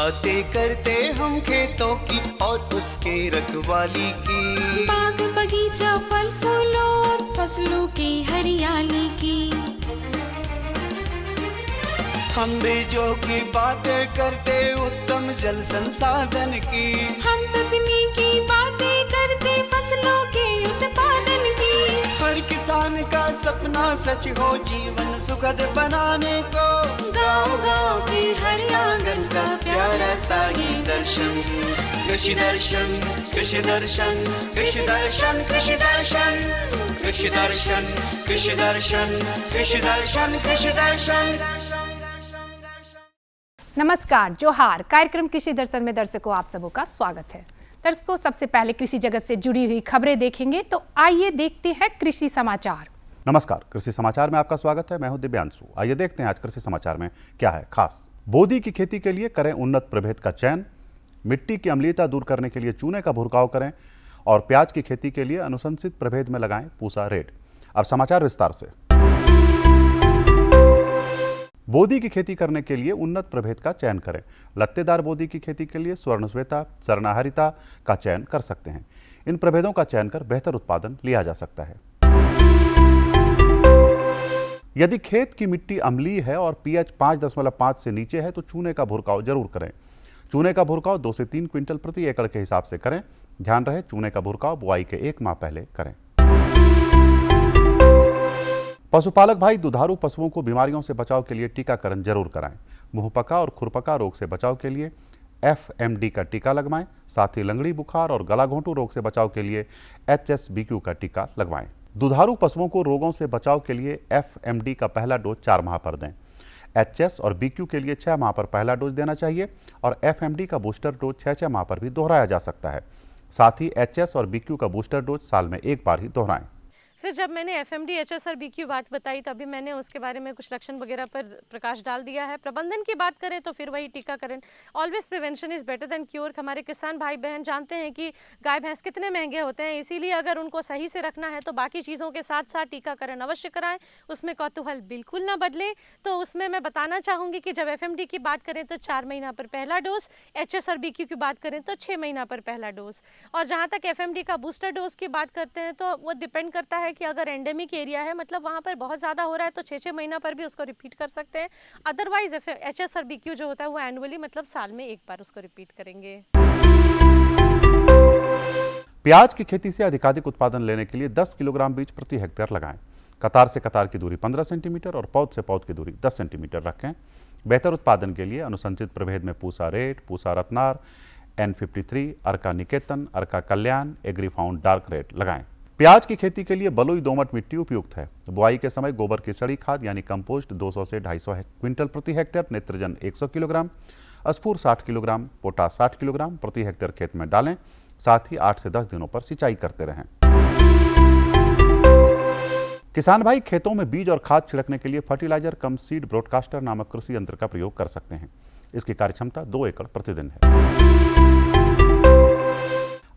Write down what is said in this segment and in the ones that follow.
बातें करते हम खेतों की और उसके रखवाली की, बाग बगीचा फल फूलों और फसलों की हरियाली की। हम बीजों की बातें करते उत्तम जल संसाधन की, हम तकनीकी बातें करते फसलों के उत्पादन की। हर किसान का सपना सच हो जीवन सुखद बनाने को, गाँव-गाँव के हर आंगन का प्यारा सा ये दर्शन। कृषि दर्शन, कृषि दर्शन, कृषि दर्शन, कृषि दर्शन, कृषि दर्शन, कृषि दर्शन, कृषि दर्शन, कृषि दर्शन। नमस्कार, जोहार। कार्यक्रम कृषि दर्शन में दर्शकों आप सबों का स्वागत है। दर्शकों, सबसे पहले कृषि जगत से जुड़ी हुई खबरें देखेंगे, तो आइए देखते हैं कृषि समाचार। नमस्कार, कृषि समाचार में आपका स्वागत है। मैं हूं दिव्यांशु। आइए देखते हैं आज कृषि समाचार में क्या है खास। बोदी की खेती के लिए करें उन्नत प्रभेद का चयन, मिट्टी की अम्लीयता दूर करने के लिए चूने का भुरकाव करें और प्याज की खेती के लिए अनुशंसित प्रभेद में लगाएं पूसा रेड। अब समाचार विस्तार से। बोदी की खेती करने के लिए उन्नत प्रभेद का चयन करें। लत्तेदार बोदी की खेती के लिए स्वर्णश्वेता, स्वर्णाहरिता का चयन कर सकते हैं। इन प्रभेदों का चयन कर बेहतर उत्पादन लिया जा सकता है। यदि खेत की मिट्टी अम्लीय है और पीएच 5.5 से नीचे है तो चूने का भुरकाव जरूर करें। चूने का भुरकाव 2 से 3 क्विंटल प्रति एकड़ के हिसाब से करें। ध्यान रहे, चूने का भुरकाव बुआई के 1 माह पहले करें। पशुपालक भाई दुधारू पशुओं को बीमारियों से बचाव के लिए टीकाकरण जरूर कराएं। मुंहपका और खुरपका रोग से बचाव के लिए FMD का टीका लगवाएं। साथ ही लंगड़ी बुखार और गला घोंटू रोग से बचाव के लिए HSBQ का टीका लगवाएं। दुधारू पशुओं को रोगों से बचाव के लिए FMD का पहला डोज 4 माह पर दें। HS और BQ के लिए 6 माह पर पहला डोज देना चाहिए और FMD का बूस्टर डोज 6 माह पर भी दोहराया जा सकता है। साथ ही HS और BQ का बूस्टर डोज साल में 1 बार ही दोहराएं। फिर जब मैंने FMD, HS और BQ बात बताई तभी मैंने उसके बारे में कुछ लक्षण वगैरह पर प्रकाश डाल दिया है। प्रबंधन की बात करें तो फिर वही टीकाकरण, always prevention is better than cure. हमारे किसान भाई बहन जानते हैं कि गाय भैंस कितने महंगे होते हैं, इसीलिए अगर उनको सही से रखना है तो बाकी चीज़ों के साथ साथ टीकाकरण अवश्य कराएं। उसमें कौतूहल बिल्कुल ना बदले। तो उसमें मैं बताना चाहूँगी कि जब FMD की बात करें तो 4 महीना पर पहला डोज, HS और BQ की बात करें तो 6 महीना पर पहला डोज। और जहाँ तक FMD का बूस्टर डोज की बात करते हैं तो वो डिपेंड करता है कि अगर एंडेमिक एरिया है, मतलब वहां पर बहुत ज़्यादा हो रहा है, तो 6 महीना पर भी उसको रिपीट कर सकते हैं। अदरवाइज HS और BQ जो होता है वो एनुअली, मतलब साल में 1 बार उसको रिपीट करेंगे। प्याज की खेती से अधिकाधिक उत्पादन लेने के लिए 10 किलोग्राम बीज प्रति हेक्टेयर लगाएं। कतार से कतार की दूरी 15 सेंटीमीटर और पौध से पौध की दूरी 10 सेंटीमीटर रखें। बेहतर उत्पादन के लिए अनुशंसित प्रभेद में पूसा रेड, पूसा रत्नार, N53, अर्का निकेतन, अर्का कल्याण, एग्रीफाउंड डार्क रेड लगाएं। प्याज की खेती के लिए बलुई दोमट मिट्टी उपयुक्त है। बुआई के समय गोबर की सड़ी खाद यानी कंपोस्ट 200 से 250 क्विंटल प्रति हेक्टेयर, नेत्रजन 100 किलोग्राम, स्फूर 60 किलोग्राम, पोटाश 60 किलोग्राम प्रति हेक्टेयर खेत में डालें। साथ ही 8 से 10 दिनों पर सिंचाई करते रहें। किसान भाई खेतों में बीज और खाद छिड़कने के लिए फर्टिलाइजर कम सीड ब्रॉडकास्टर नामक कृषि यंत्र का प्रयोग कर सकते हैं। इसकी कार्यक्षमता 2 एकड़ प्रतिदिन है।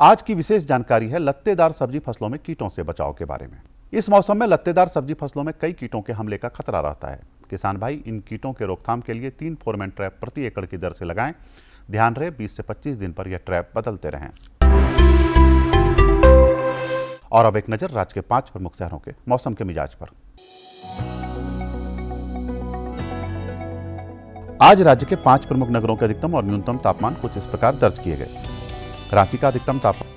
आज की विशेष जानकारी है लत्तेदार सब्जी फसलों में कीटों से बचाव के बारे में। इस मौसम में लत्तेदार सब्जी फसलों में कई कीटों के हमले का खतरा रहता है। किसान भाई इन कीटों के रोकथाम के लिए 3 फोरमैन ट्रैप प्रति एकड़ की दर से लगाएं। ध्यान रहे, 20 से 25 दिन पर यह ट्रैप बदलते रहें। और अब एक नजर राज्य के 5 प्रमुख शहरों के मौसम के मिजाज पर। आज राज्य के 5 प्रमुख नगरों के अधिकतम और न्यूनतम तापमान कुछ इस प्रकार दर्ज किए गए। रांची का अधिकतम तापमान।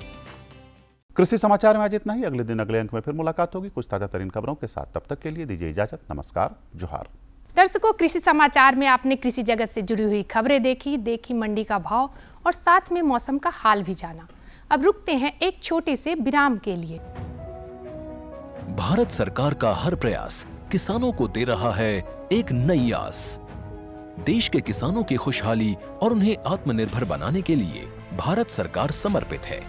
कृषि समाचार में आज इतना ही। अगले दिन अगले अंक में फिर मुलाकात होगी कुछ ताजा तरीन खबरों के साथ। तब तक के लिए दीजिए इजाजत। नमस्कार, जोहार। दर्शकों, कृषि समाचार में आपने कृषि जगत से जुड़ी हुई खबरें देखी मंडी का भाव और साथ में मौसम का हाल भी जाना। अब रुकते हैं एक छोटे से विराम के लिए। भारत सरकार का हर प्रयास किसानों को दे रहा है एक नई आस। देश के किसानों की खुशहाली और उन्हें आत्मनिर्भर बनाने के लिए भारत सरकार समर्पित है।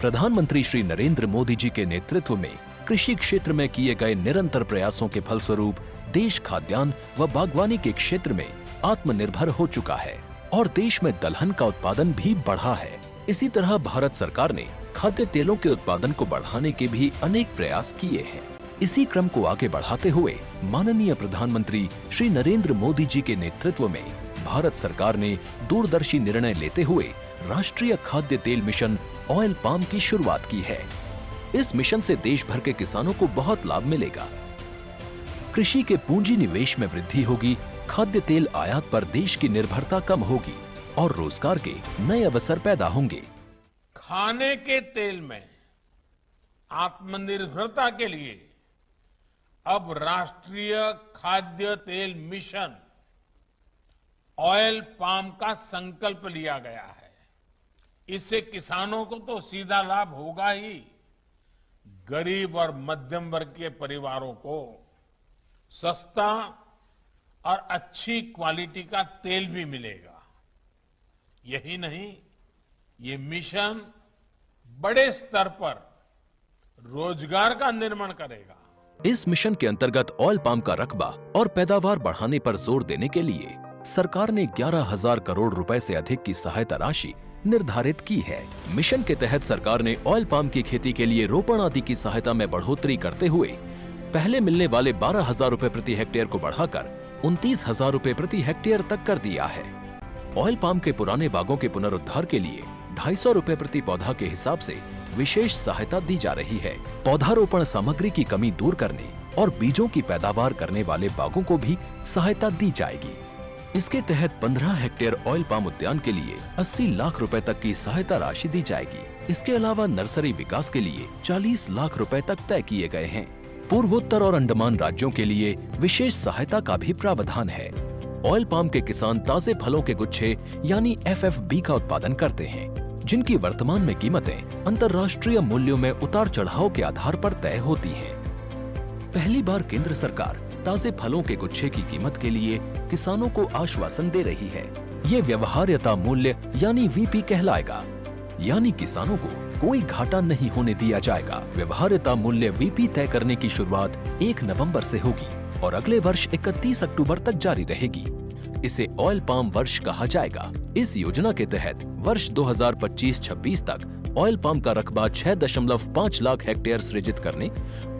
प्रधानमंत्री श्री नरेंद्र मोदी जी के नेतृत्व में कृषि क्षेत्र में किए गए निरंतर प्रयासों के फलस्वरूप देश खाद्यान्न व बागवानी के क्षेत्र में आत्मनिर्भर हो चुका है और देश में दलहन का उत्पादन भी बढ़ा है। इसी तरह भारत सरकार ने खाद्य तेलों के उत्पादन को बढ़ाने के भी अनेक प्रयास किए हैं। इसी क्रम को आगे बढ़ाते हुए माननीय प्रधानमंत्री श्री नरेंद्र मोदी जी के नेतृत्व में भारत सरकार ने दूरदर्शी निर्णय लेते हुए राष्ट्रीय खाद्य तेल मिशन ऑयल पाम की शुरुआत की है। इस मिशन से देश भर के किसानों को बहुत लाभ मिलेगा। कृषि के पूंजी निवेश में वृद्धि होगी, खाद्य तेल आयात पर देश की निर्भरता कम होगी और रोजगार के नए अवसर पैदा होंगे। खाने के तेल में आत्मनिर्भरता के लिए अब राष्ट्रीय खाद्य तेल मिशन ऑयल पाम का संकल्प लिया गया है। इससे किसानों को तो सीधा लाभ होगा ही, गरीब और मध्यम वर्ग के परिवारों को सस्ता और अच्छी क्वालिटी का तेल भी मिलेगा। यही नहीं, ये मिशन बड़े स्तर पर रोजगार का निर्माण करेगा। इस मिशन के अंतर्गत ऑयल पाम का रकबा और पैदावार बढ़ाने पर जोर देने के लिए सरकार ने 11,000 करोड़ रुपए से अधिक की सहायता राशि निर्धारित की है। मिशन के तहत सरकार ने ऑयल पाम की खेती के लिए रोपण आदि की सहायता में बढ़ोतरी करते हुए पहले मिलने वाले 12,000 रुपए प्रति हेक्टेयर को बढ़ाकर 29,000 रुपए प्रति हेक्टेयर तक कर दिया है। ऑयल पाम के पुराने बागों के पुनरुद्धार के लिए 250 रुपए प्रति पौधा के हिसाब से विशेष सहायता दी जा रही है। पौधारोपण सामग्री की कमी दूर करने और बीजों की पैदावार करने वाले बागों को भी सहायता दी जाएगी। इसके तहत 15 हेक्टेयर ऑयल पाम उद्यान के लिए 80 लाख रुपए तक की सहायता राशि दी जाएगी। इसके अलावा नर्सरी विकास के लिए 40 लाख रुपए तक तय किए गए हैं। पूर्वोत्तर और अंडमान राज्यों के लिए विशेष सहायता का भी प्रावधान है। ऑयल पाम के किसान ताजे फलों के गुच्छे यानी FFB का उत्पादन करते हैं, जिनकी वर्तमान में कीमतें अंतर्राष्ट्रीय मूल्यों में उतार चढ़ाव के आधार पर तय होती हैं। पहली बार केंद्र सरकार ताजे फलों के गुच्छे की कीमत के लिए किसानों को आश्वासन दे रही है। ये व्यवहार्यता मूल्य यानी VP कहलाएगा, यानी किसानों को कोई घाटा नहीं होने दिया जाएगा। व्यवहार्यता मूल्य VP तय करने की शुरुआत 1 नवंबर से होगी और अगले वर्ष 31 अक्टूबर तक जारी रहेगी। इसे ऑयल पाम वर्ष कहा जाएगा। इस योजना के तहत वर्ष 2025-26 तक ऑयल पाम का रकबा 6.5 लाख हेक्टेयर सृजित करने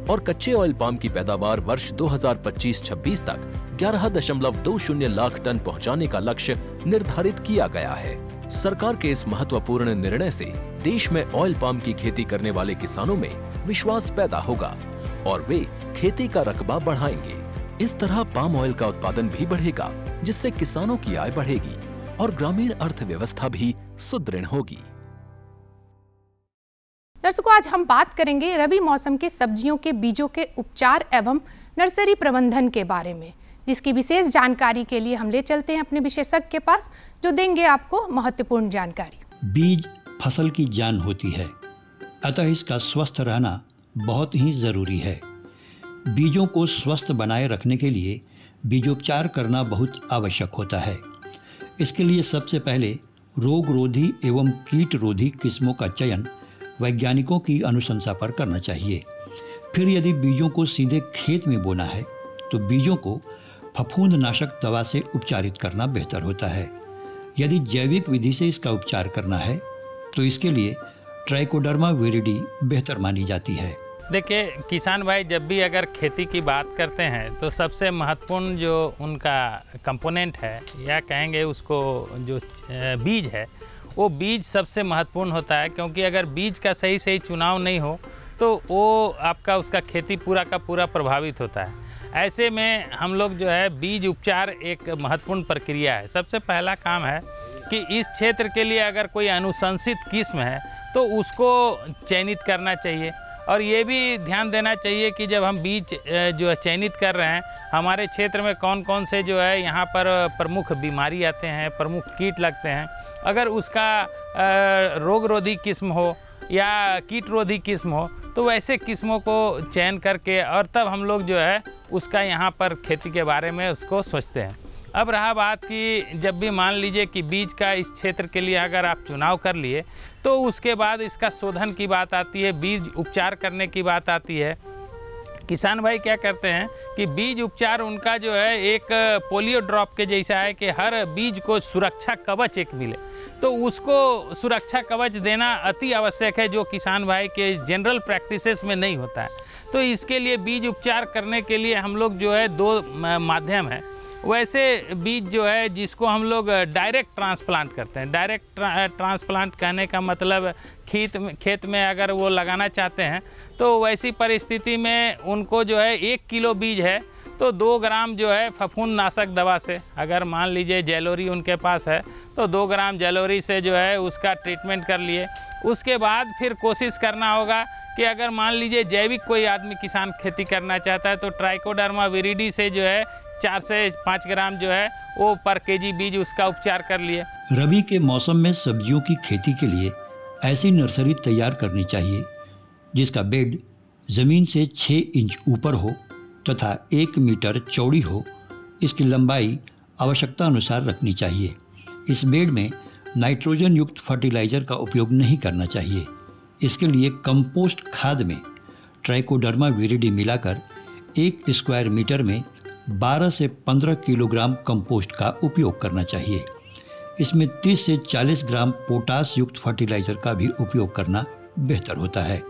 और कच्चे ऑयल पाम की पैदावार वर्ष 2025-26 तक 11.20 लाख टन पहुंचाने का लक्ष्य निर्धारित किया गया है। सरकार के इस महत्वपूर्ण निर्णय से देश में ऑयल पाम की खेती करने वाले किसानों में विश्वास पैदा होगा और वे खेती का रकबा बढ़ाएंगे। इस तरह पाम ऑयल का उत्पादन भी बढ़ेगा, जिससे किसानों की आय बढ़ेगी और ग्रामीण अर्थव्यवस्था भी सुदृढ़ होगी। दर्शकों, आज हम बात करेंगे रबी मौसम के सब्जियों के बीजों के उपचार एवं नर्सरी प्रबंधन के बारे में, जिसकी विशेष जानकारी के लिए हम ले चलते हैं अपने विशेषज्ञ के पास, जो देंगे आपको महत्वपूर्ण जानकारी। बीज फसल की जान होती है, अतः इसका स्वस्थ रहना बहुत ही जरूरी है। बीजों को स्वस्थ बनाए रखने के लिए बीजोपचार करना बहुत आवश्यक होता है। इसके लिए सबसे पहले रोग रोधी एवं कीट रोधी किस्मों का चयन वैज्ञानिकों की अनुशंसा पर करना चाहिए। फिर यदि बीजों को सीधे खेत में बोना है तो बीजों को फफूंदनाशक दवा से उपचारित करना बेहतर होता है। यदि जैविक विधि से इसका उपचार करना है तो इसके लिए ट्राइकोडर्मा विरिडी बेहतर मानी जाती है। देखिए किसान भाई, जब भी अगर खेती की बात करते हैं तो सबसे महत्वपूर्ण जो उनका कंपोनेंट है या कहेंगे उसको जो बीज है, वो बीज सबसे महत्वपूर्ण होता है, क्योंकि अगर बीज का सही चुनाव नहीं हो तो वो आपका उसका खेती पूरा का पूरा प्रभावित होता है। ऐसे में हम लोग जो है बीज उपचार एक महत्वपूर्ण प्रक्रिया है। सबसे पहला काम है कि इस क्षेत्र के लिए अगर कोई अनुशंसित किस्म है तो उसको चयनित करना चाहिए। और ये भी ध्यान देना चाहिए कि जब हम बीज जो है चयनित कर रहे हैं, हमारे क्षेत्र में कौन कौन से जो है यहाँ पर प्रमुख बीमारी आते हैं, प्रमुख कीट लगते हैं। अगर उसका रोग रोधी किस्म हो या कीट रोधी किस्म हो तो वैसे किस्मों को चयन करके और तब हम लोग जो है उसका यहाँ पर खेती के बारे में उसको सोचते हैं। अब रहा बात कि जब भी मान लीजिए कि बीज का इस क्षेत्र के लिए अगर आप चुनाव कर लिए तो उसके बाद इसका शोधन की बात आती है, बीज उपचार करने की बात आती है। किसान भाई क्या करते हैं कि बीज उपचार उनका जो है एक पोलियो ड्रॉप के जैसा है कि हर बीज को सुरक्षा कवच एक मिले, तो उसको सुरक्षा कवच देना अति आवश्यक है, जो किसान भाई के जनरल प्रैक्टिसेस में नहीं होता है। तो इसके लिए बीज उपचार करने के लिए हम लोग जो है दो माध्यम है। वैसे बीज जो है जिसको हम लोग डायरेक्ट ट्रांसप्लांट करते हैं। डायरेक्ट ट्रांसप्लांट कहने का मतलब खेत में अगर वो लगाना चाहते हैं तो वैसी परिस्थिति में उनको जो है 1 किलो बीज है तो 2 ग्राम जो है फफूंदनाशक दवा से, अगर मान लीजिए जैलोरी उनके पास है तो 2 ग्राम जैलोरी से जो है उसका ट्रीटमेंट कर लिए। उसके बाद फिर कोशिश करना होगा कि अगर मान लीजिए जैविक कोई आदमी किसान खेती करना चाहता है तो ट्राइकोडर्मा विरिडी से जो है 4 से 5 ग्राम जो है वो पर केजी बीज उसका उपचार कर लिए। रबी के मौसम में सब्जियों की खेती के लिए ऐसी नर्सरी तैयार करनी चाहिए जिसका बेड ज़मीन से 6 इंच ऊपर हो तथा 1 मीटर चौड़ी हो। इसकी लंबाई आवश्यकता अनुसार रखनी चाहिए। इस बेड में नाइट्रोजन युक्त फर्टिलाइज़र का उपयोग नहीं करना चाहिए। इसके लिए कंपोस्ट खाद में ट्राइकोडर्मा विरिडी मिलाकर 1 स्क्वायर मीटर में 12 से 15 किलोग्राम कंपोस्ट का उपयोग करना चाहिए। इसमें 30 से 40 ग्राम पोटास युक्त फर्टिलाइज़र का भी उपयोग करना बेहतर होता है।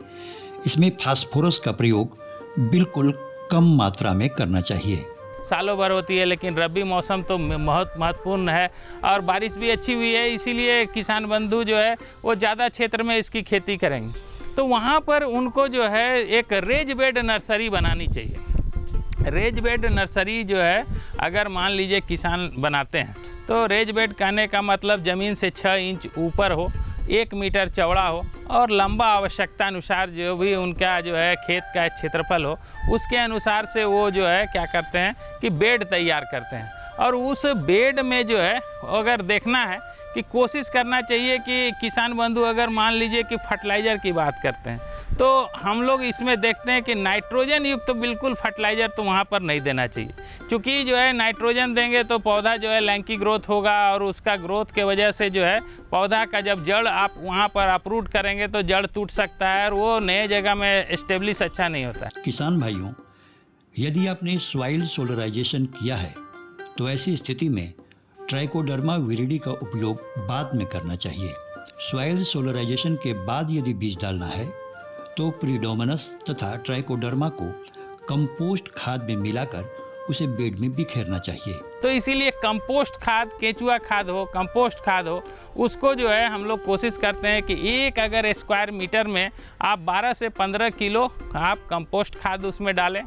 इसमें फास्फोरस का प्रयोग बिल्कुल कम मात्रा में करना चाहिए। सालों भर होती है लेकिन रबी मौसम तो बहुत महत्वपूर्ण है और बारिश भी अच्छी हुई है, इसीलिए किसान बंधु जो है वो ज़्यादा क्षेत्र में इसकी खेती करेंगे। तो वहाँ पर उनको जो है एक रेज बेड नर्सरी बनानी चाहिए। रेज बेड नर्सरी जो है अगर मान लीजिए किसान बनाते हैं तो रेज बेड कहने का मतलब ज़मीन से 6 इंच ऊपर हो, 1 मीटर चौड़ा हो और लंबा आवश्यकता अनुसार जो भी उनका जो है खेत का क्षेत्रफल हो उसके अनुसार से वो जो है क्या करते हैं कि बेड तैयार करते हैं। और उस बेड में जो है अगर देखना है कि कोशिश करना चाहिए कि किसान बंधु अगर मान लीजिए कि फर्टिलाइज़र की बात करते हैं तो हम लोग इसमें देखते हैं कि नाइट्रोजन युक्त तो बिल्कुल फर्टिलाइज़र तो वहाँ पर नहीं देना चाहिए, क्योंकि जो है नाइट्रोजन देंगे तो पौधा जो है लैंकी ग्रोथ होगा और उसका ग्रोथ के वजह से जो है पौधा का जब जड़ आप वहाँ पर अपरूट करेंगे तो जड़ टूट सकता है और वो नए जगह में एस्टेब्लिश अच्छा नहीं होता है। किसान भाइयों, यदि आपने सॉइल सोलराइजेशन किया है तो ऐसी स्थिति में ट्राइकोडर्मा विरिडी का उपयोग बाद में करना चाहिए। सॉइल सोलराइजेशन के बाद यदि बीज डालना है तो प्रीडोमिनस तथा ट्राइकोडर्मा को कंपोस्ट खाद में मिलाकर उसे बेड में बिखेरना चाहिए। तो इसीलिए कंपोस्ट खाद, केंचुआ खाद हो, कंपोस्ट खाद हो, उसको जो है हम लोग कोशिश करते हैं कि एक अगर स्क्वायर मीटर में आप 12 से 15 किलो आप कंपोस्ट खाद उसमें डालें।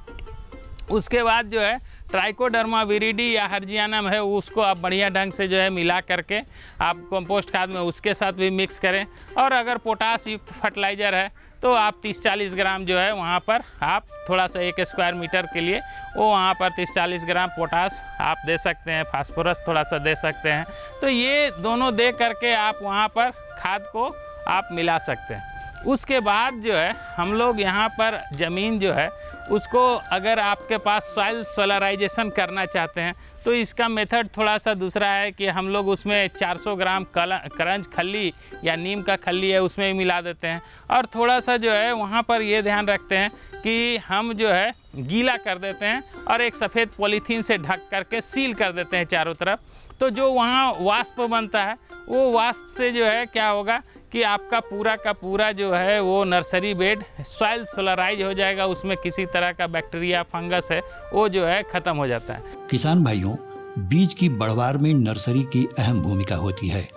उसके बाद जो है ट्राइकोडर्मा विरिडी या हर्जियानम है उसको आप बढ़िया ढंग से जो है मिला करके आप कंपोस्ट खाद में उसके साथ भी मिक्स करें। और अगर पोटास युक्त फर्टिलाइज़र है तो आप 30-40 ग्राम जो है वहाँ पर आप थोड़ा सा 1 स्क्वायर मीटर के लिए वो वहाँ पर 30-40 ग्राम पोटास आप दे सकते हैं, फास्फोरस थोड़ा सा दे सकते हैं। तो ये दोनों दे करके आप वहाँ पर खाद को आप मिला सकते हैं। उसके बाद जो है हम लोग यहाँ पर ज़मीन जो है उसको अगर आपके पास सॉइल सोलराइजेशन करना चाहते हैं तो इसका मेथड थोड़ा सा दूसरा है कि हम लोग उसमें 400 ग्राम करंज खल्ली या नीम का खल्ली है उसमें भी मिला देते हैं। और थोड़ा सा जो है वहाँ पर ये ध्यान रखते हैं कि हम जो है गीला कर देते हैं और एक सफ़ेद पॉलीथीन से ढक करके सील कर देते हैं चारों तरफ। तो जो वहाँ वाष्प बनता है वो वाष्प से जो है क्या होगा कि आपका पूरा का पूरा जो है वो नर्सरी बेड सॉइल सोलराइज हो जाएगा, उसमें किसी तरह का बैक्टीरिया फंगस है वो जो है ख़त्म हो जाता है। किसान भाइयों, बीज की बढ़वार में नर्सरी की अहम भूमिका होती है।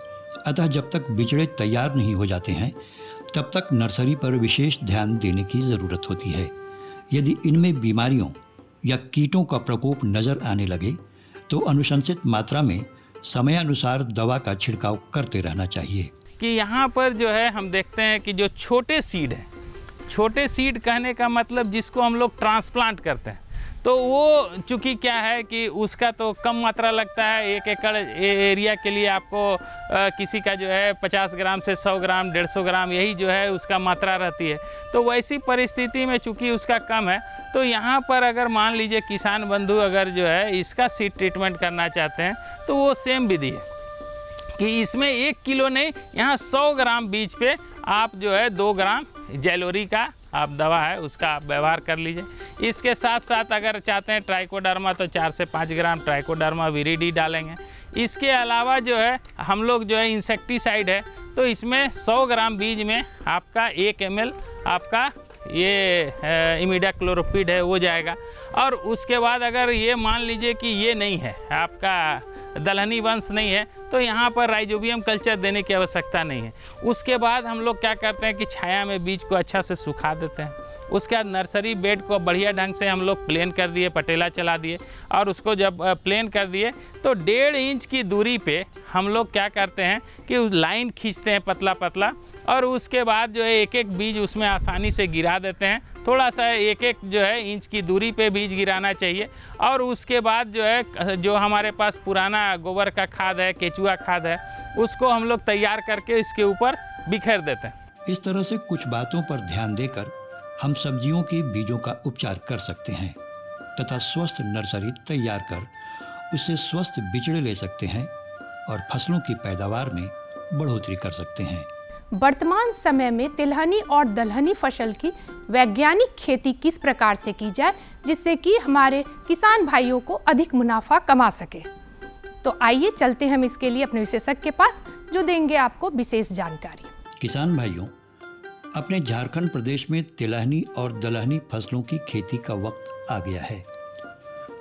अतः जब तक बिचड़े तैयार नहीं हो जाते हैं तब तक नर्सरी पर विशेष ध्यान देने की ज़रूरत होती है। यदि इनमें बीमारियों या कीटों का प्रकोप नज़र आने लगे तो अनुशंसित मात्रा में समयानुसार दवा का छिड़काव करते रहना चाहिए। कि यहाँ पर जो है हम देखते हैं कि जो छोटे सीड हैं, छोटे सीड कहने का मतलब जिसको हम लोग ट्रांसप्लांट करते हैं, तो वो चूँकि क्या है कि उसका तो कम मात्रा लगता है। 1 एकड़ एरिया के लिए आपको किसी का जो है 50 ग्राम से 100 ग्राम 150 ग्राम यही जो है उसका मात्रा रहती है। तो वैसी परिस्थिति में चूँकि उसका कम है तो यहाँ पर अगर मान लीजिए किसान बंधु अगर जो है इसका सीड ट्रीटमेंट करना चाहते हैं तो वो सेम विधि है कि इसमें 1 किलो नहीं, यहाँ 100 ग्राम बीज पे आप जो है 2 ग्राम जैलोरी का आप दवा है उसका आप व्यवहार कर लीजिए। इसके साथ साथ अगर चाहते हैं ट्राइकोडर्मा तो 4 से 5 ग्राम ट्राइकोडर्मा विरिडी डालेंगे। इसके अलावा जो है हम लोग जो है इंसेक्टिसाइड है तो इसमें 100 ग्राम बीज में आपका 1 ml आपका ये इमिडाक्लोरोपिड है वो जाएगा। और उसके बाद अगर ये मान लीजिए कि ये नहीं है, आपका दलहनी वंश नहीं है, तो यहाँ पर राइजोबियम कल्चर देने की आवश्यकता नहीं है। उसके बाद हम लोग क्या करते हैं कि छाया में बीज को अच्छा से सुखा देते हैं। उसके बाद नर्सरी बेड को बढ़िया ढंग से हम लोग प्लेन कर दिए, पटेला चला दिए, और उसको जब प्लेन कर दिए तो 1.5 इंच की दूरी पे हम लोग क्या करते हैं कि उस लाइन खींचते हैं पतला पतला, और उसके बाद जो है एक एक बीज उसमें आसानी से गिरा देते हैं। थोड़ा सा एक एक जो है इंच की दूरी पे बीज गिराना चाहिए। और उसके बाद जो है जो हमारे पास पुराना गोबर का खाद है, केचुआ खाद है, उसको हम लोग तैयार करके इसके ऊपर बिखेर देते हैं। इस तरह से कुछ बातों पर ध्यान देकर हम सब्जियों के बीजों का उपचार कर सकते हैं तथा स्वस्थ नर्सरी तैयार कर उससे स्वस्थ बिचड़े ले सकते हैं और फसलों की पैदावार में बढ़ोतरी कर सकते हैं। वर्तमान समय में तिलहनी और दलहनी फसल की वैज्ञानिक खेती किस प्रकार से की जाए जिससे कि हमारे किसान भाइयों को अधिक मुनाफा कमा सके। तो आइए चलते हम इसके लिए अपने विशेषज्ञ के पास, जो देंगे आपको विशेष जानकारी। किसान भाइयों, अपने झारखंड प्रदेश में तिलहनी और दलहनी फसलों की खेती का वक्त आ गया है।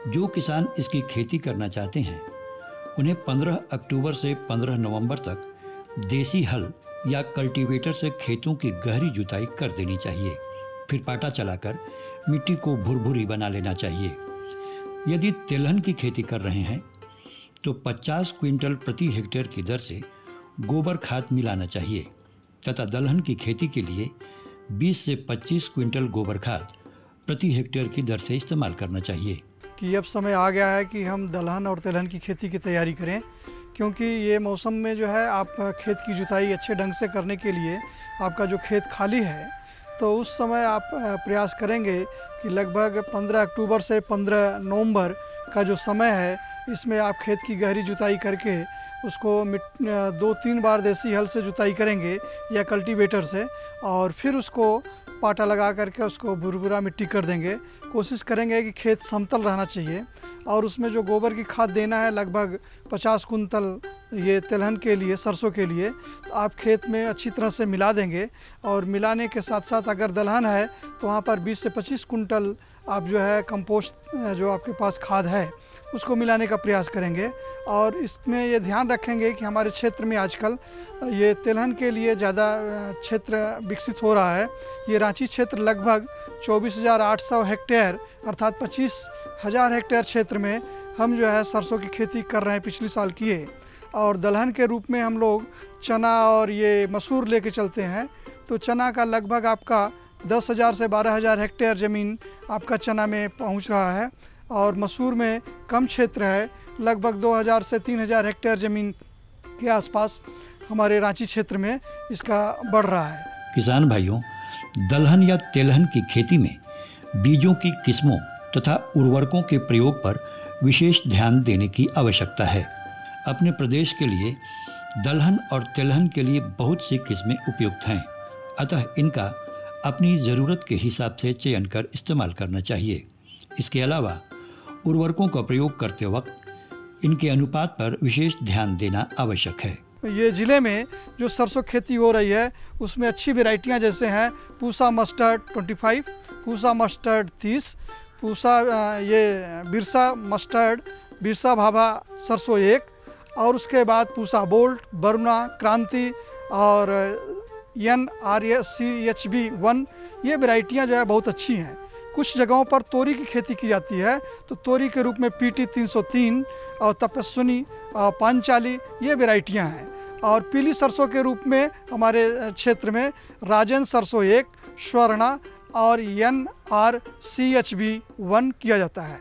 जो किसान इसकी खेती करना चाहते हैं उन्हें 15 अक्टूबर से 15 नवंबर तक देसी हल या कल्टीवेटर से खेतों की गहरी जुताई कर देनी चाहिए। फिर पाटा चलाकर मिट्टी को भुरभुरी बना लेना चाहिए। यदि तिलहन की खेती कर रहे हैं तो 50 क्विंटल प्रति हेक्टेयर की दर से गोबर खाद मिलाना चाहिए तथा दलहन की खेती के लिए 20 से 25 क्विंटल गोबर खाद प्रति हेक्टेयर की दर से इस्तेमाल करना चाहिए। कि अब समय आ गया है कि हम दलहन और तिलहन की खेती की तैयारी करें, क्योंकि ये मौसम में जो है आप खेत की जुताई अच्छे ढंग से करने के लिए आपका जो खेत खाली है तो उस समय आप प्रयास करेंगे कि लगभग 15 अक्टूबर से 15 नवंबर का जो समय है इसमें आप खेत की गहरी जुताई करके उसको 2-3 बार देसी हल से जुताई करेंगे या कल्टीवेटर से, और फिर उसको पाटा लगा करके उसको भुरभुरा मिट्टी कर देंगे। कोशिश करेंगे कि खेत समतल रहना चाहिए और उसमें जो गोबर की खाद देना है लगभग 50 कुंतल ये तिलहन के लिए, सरसों के लिए, तो आप खेत में अच्छी तरह से मिला देंगे। और मिलाने के साथ साथ अगर दलहन है तो वहाँ पर 20 से 25 कुंटल आप जो है कंपोस्ट जो आपके पास खाद है उसको मिलाने का प्रयास करेंगे। और इसमें ये ध्यान रखेंगे कि हमारे क्षेत्र में आजकल ये तिलहन के लिए ज़्यादा क्षेत्र विकसित हो रहा है। ये रांची क्षेत्र लगभग 24,800 हेक्टेयर अर्थात 25,000 हेक्टेयर क्षेत्र में हम जो है सरसों की खेती कर रहे हैं, पिछले साल किए। और दलहन के रूप में हम लोग चना और ये मसूर लेके चलते हैं, तो चना का लगभग आपका 10,000 से 12,000 हेक्टेयर ज़मीन आपका चना में पहुंच रहा है। और मसूर में कम क्षेत्र है, लगभग 2,000 से 3,000 हेक्टेयर ज़मीन के आसपास हमारे रांची क्षेत्र में इसका बढ़ रहा है। किसान भाइयों, दलहन या तिलहन की खेती में बीजों की किस्मों तथा उर्वरकों के प्रयोग पर विशेष ध्यान देने की आवश्यकता है। अपने प्रदेश के लिए दलहन और तिलहन के लिए बहुत सी किस्में उपयुक्त हैं, अतः इनका अपनी ज़रूरत के हिसाब से चयन कर इस्तेमाल करना चाहिए। इसके अलावा उर्वरकों का प्रयोग करते वक्त इनके अनुपात पर विशेष ध्यान देना आवश्यक है। ये ज़िले में जो सरसों खेती हो रही है उसमें अच्छी वेराइटियां जैसे हैं पूसा मस्टर्ड 25, पूसा मस्टर्ड 30, पूसा ये बिरसा मस्टर्ड, बिरसा भाभा सरसों 1, और उसके बाद पूसा बोल्ट, वरुणा, क्रांति और NRCHB 1, ये वेराइटियां जो है बहुत अच्छी हैं। कुछ जगहों पर तोरी की खेती की जाती है, तो तोरी के रूप में PT 303 और तपस्विनी और पांचाली ये वेराइटियां हैं। और पीली सरसों के रूप में हमारे क्षेत्र में राजन सरसों 1, स्वर्णा और NRCHB 1 किया जाता है।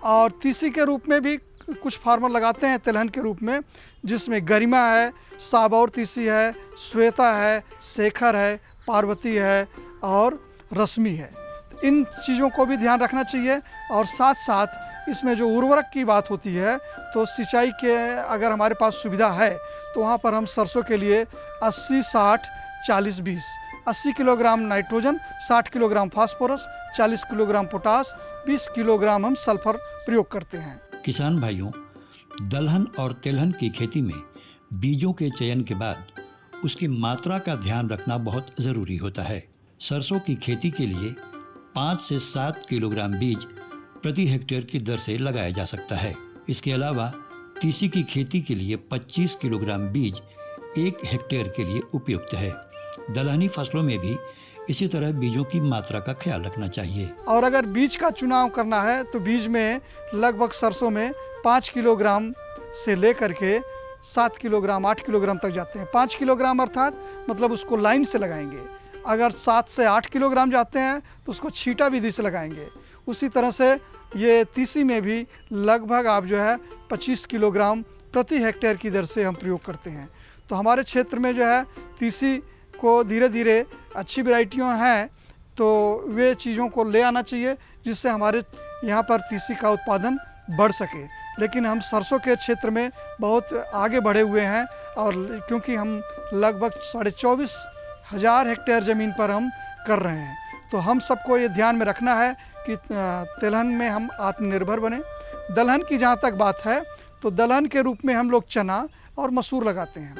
और तीसी के रूप में भी कुछ फार्मर लगाते हैं तिलहन के रूप में, जिसमें गरिमा है, साबौर तीसी है, श्वेता है, शेखर है, पार्वती है और रश्मि है। इन चीज़ों को भी ध्यान रखना चाहिए। और साथ साथ इसमें जो उर्वरक की बात होती है, तो सिंचाई के अगर हमारे पास सुविधा है तो वहाँ पर हम सरसों के लिए 80-60-40-20 80 kilogram nitrogen, 60 kilogram phosphorus, 40 kilogram potash, 20 kilogram हम सल्फर प्रयोग करते हैं। किसान भाइयों, दलहन और तिलहन की खेती में बीजों के चयन के बाद उसकी मात्रा का ध्यान रखना बहुत ज़रूरी होता है। सरसों की खेती के लिए 5 से 7 किलोग्राम बीज प्रति हेक्टेयर की दर से लगाया जा सकता है। इसके अलावा तीसी की खेती के लिए 25 किलोग्राम बीज 1 हेक्टेयर के लिए उपयुक्त है। दलहनी फसलों में भी इसी तरह बीजों की मात्रा का ख्याल रखना चाहिए। और अगर बीज का चुनाव करना है तो बीज में लगभग सरसों में 5 किलोग्राम से लेकर के 7 किलोग्राम 8 किलोग्राम तक जाते हैं। 5 किलोग्राम अर्थात मतलब उसको लाइन से लगाएंगे। अगर 7 से 8 किलोग्राम जाते हैं तो उसको छींटा विधि से लगाएंगे। उसी तरह से ये तीसी में भी लगभग आप जो है 25 किलोग्राम प्रति हेक्टेयर की दर से हम प्रयोग करते हैं। तो हमारे क्षेत्र में जो है तीसी को धीरे धीरे अच्छी वैरायटियाँ हैं तो वे चीज़ों को ले आना चाहिए जिससे हमारे यहाँ पर तीसी का उत्पादन बढ़ सके। लेकिन हम सरसों के क्षेत्र में बहुत आगे बढ़े हुए हैं और क्योंकि हम लगभग 24,500 हेक्टेयर ज़मीन पर हम कर रहे हैं, तो हम सबको ये ध्यान में रखना है कि तिलहन में हम आत्मनिर्भर बने। दलहन की जहाँ तक बात है तो दलहन के रूप में हम लोग चना और मसूर लगाते हैं।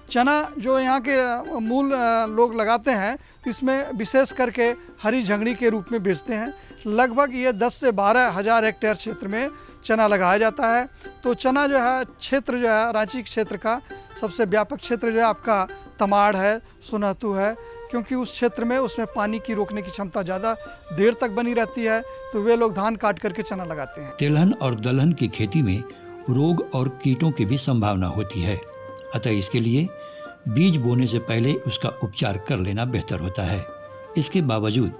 चना जो यहाँ के मूल लोग लगाते हैं इसमें विशेष करके हरी झंगड़ी के रूप में बेचते हैं। लगभग ये 10 से 12,000 हेक्टेयर क्षेत्र में चना लगाया जाता है। तो चना जो है क्षेत्र जो है रांची क्षेत्र का सबसे व्यापक क्षेत्र जो है आपका तमाड़ है, सुनहतू है, क्योंकि उस क्षेत्र में उसमें पानी की रोकने की क्षमता ज़्यादा देर तक बनी रहती है, तो वे लोग धान काट करके चना लगाते हैं। तिलहन और दलहन की खेती में रोग और कीटों की भी संभावना होती है, अतः इसके लिए बीज बोने से पहले उसका उपचार कर लेना बेहतर होता है। इसके बावजूद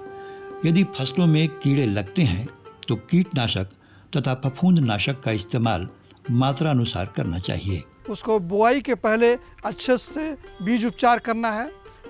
यदि फसलों में कीड़े लगते हैं तो कीटनाशक तथा फफूंदनाशक का इस्तेमाल मात्रा अनुसार करना चाहिए। उसको बुआई के पहले अच्छे से बीज उपचार करना है।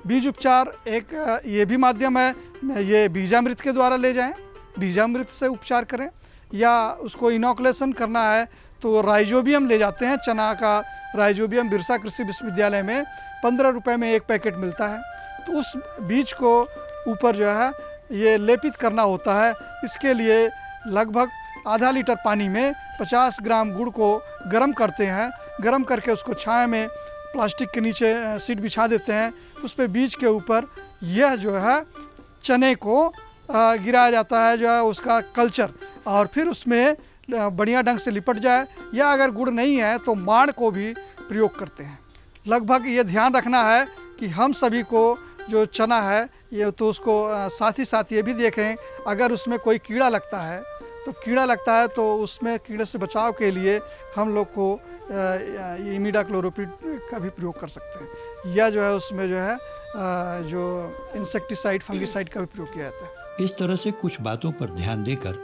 बीज उपचार एक ये भी माध्यम है, ये बीजामृत के द्वारा ले जाएं, बीजामृत से उपचार करें, या उसको इनोकुलेशन करना है तो राइजोबियम ले जाते हैं। चना का राइजोबियम बिरसा कृषि विश्वविद्यालय में 15 रुपये में 1 पैकेट मिलता है। तो उस बीज को ऊपर जो है ये लेपित करना होता है। इसके लिए लगभग आधा लीटर पानी में 50 ग्राम गुड़ को गर्म करते हैं। गर्म करके उसको छाया में प्लास्टिक के नीचे सीट बिछा देते हैं। उस पर बीज के ऊपर यह जो है चने को गिराया जाता है, जो है उसका कल्चर, और फिर उसमें बढ़िया ढंग से लिपट जाए, या अगर गुड़ नहीं है तो माड़ को भी प्रयोग करते हैं। लगभग ये ध्यान रखना है कि हम सभी को जो चना है ये तो उसको साथ ही साथ ये भी देखें अगर उसमें कोई कीड़ा लगता है तो उसमें कीड़े से बचाव के लिए हम लोग को इमिडाक्लोरोपिड का भी प्रयोग कर सकते हैं, या जो है उसमें जो है जो इंसेक्टिसाइड फंगिसाइड का भी प्रयोग किया जाता है। इस तरह से कुछ बातों पर ध्यान देकर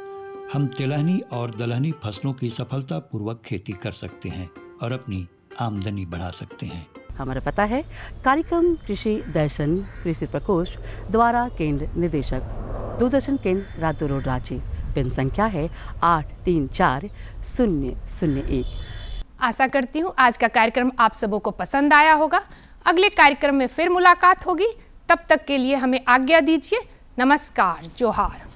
हम तिलहनी और दलहनी फसलों की सफलतापूर्वक खेती कर सकते हैं और अपनी आमदनी बढ़ा सकते हैं। हमारा पता है कार्यक्रम कृषि दर्शन कृषि प्रकोष्ठ द्वारा केंद्र निदेशक, दूरदर्शन केंद्र रातो रोड रांची। पिन संख्या है 834001। आशा करती हूँ आज का कार्यक्रम आप सबों को पसंद आया होगा। अगले कार्यक्रम में फिर मुलाकात होगी, तब तक के लिए हमें आज्ञा दीजिए। नमस्कार, जोहार।